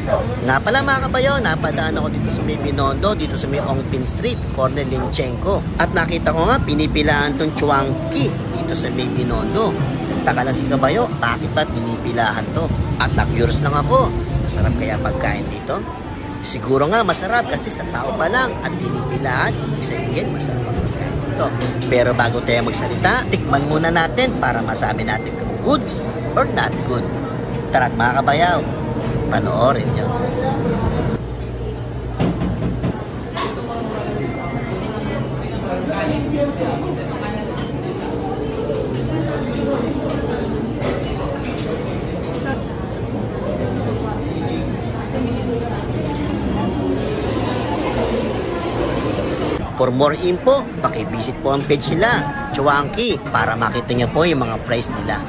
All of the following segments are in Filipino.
Nga pala mga kabayo, napadaan ako dito sa may Binondo, dito sa may Ongpin Street, corner Linchenko. At nakita ko nga, pinipilahan tong Chunky dito sa may Binondo. Nagtaka lang si kabayo, bakit ba pinipilahan to? At na-curious lang ako, masarap kaya pagkain dito? Siguro nga masarap kasi sa tao pa lang at pinipilahan, ibig sabihin masarap ang pagkain dito. Pero bago tayo magsalita, tikman muna natin para masabi natin kung good or not good. Tara't mga kabayaw, panoorin nyo. For more info, paki-visit po ang page nila, Chunky, para makita nyo po yung mga fries nila.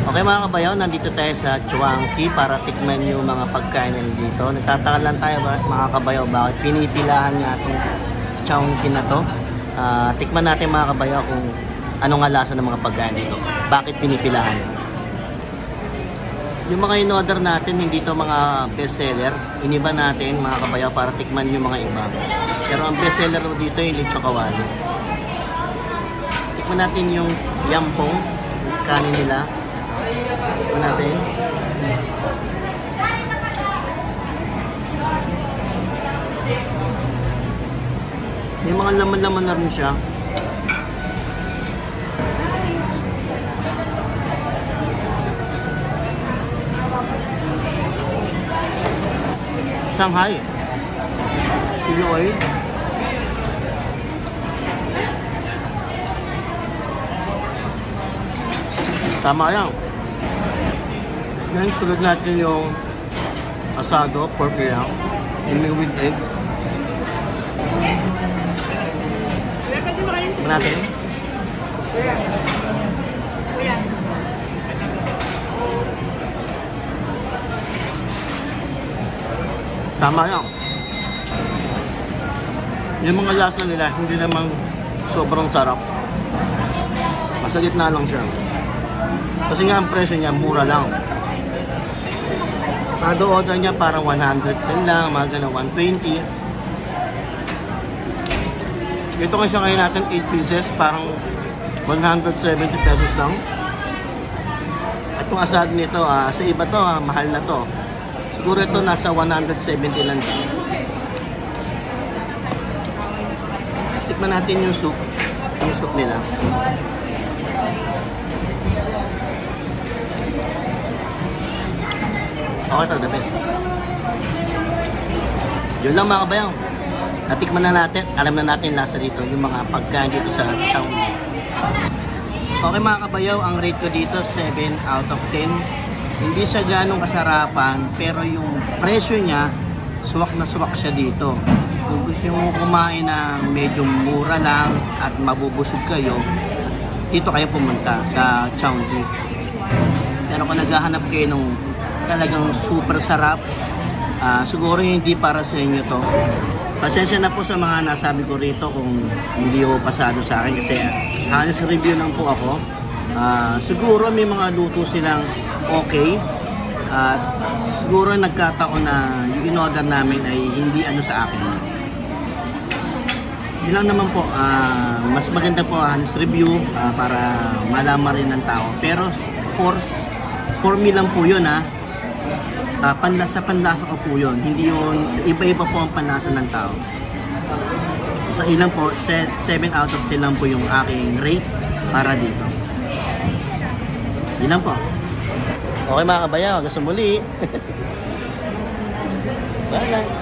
Okay mga kabayaw, nandito tayo sa Chunky para tikman yung mga pagkain nila dito. Nagtataka lang tayo mga kabayaw, bakit pinipilahan nga itong Chunky na to. Tikman natin mga kabayaw kung ano nga lasa ng mga pagkain dito. Bakit pinipilahan? Yung mga in-order natin, hindi to mga bestseller. Iniba natin mga kabayaw para tikman yung mga iba. Pero ang bestseller dito yung lechon kawali. Tikman natin yung yampong, kanin nila. Tikman natin. May mga laman-laman na rin siya. Shanghai. Pinoy. Tama yan. Yan, sunod natin yung asado, pork lang. Yung with egg. Tignan natin. Tama yan. Yung mga lasa nila, hindi naman sobrang sarap. Nasa gitna lang siya. Kasi nga ang presyo niya, mura lang. Kada order niya parang 110 lang, mga ganun, 120. Ito kasi ngayon natin 8 pieces, parang 170 pesos lang. At yung asad nito, sa iba to, mahal na to. Siguro ito nasa 170 lang. Tikman natin yung soup nila. Okay to, the best. Yun lang mga kabayaw. Natikman na natin, alam na natin lasa dito, yung mga pagkain dito sa Chunky. Okay mga kabayaw, ang rate ko dito 7 out of 10. Hindi siya ganong kasarapan, pero yung presyo niya, suwak na suwak siya dito. Kung gusto nyo kumain na medyo mura lang at mabubusog kayo, dito kayo pumunta sa Chunky. Pero kung naghahanap kayo ng talagang super sarap, siguro hindi para sa inyo to. Pasensya na po sa mga nasabi ko rito kung hindi ko pasado sa akin kasi honest review lang po ako. Siguro may mga luto silang okay at siguro nagkataon na yung in-order namin ay hindi ano sa akin. Yun lang naman po, mas maganda po honest review para malaman rin ng tao. Pero for me lang po yun panlasa ko po yun. Hindi yun, iba-iba po ang panlasa ng tao. Sa ilan po, 7 out of 10 lang po yung aking rate para dito. Yun lang po. Okay mga kabayaw, hanggang sa muli. Bye-bye.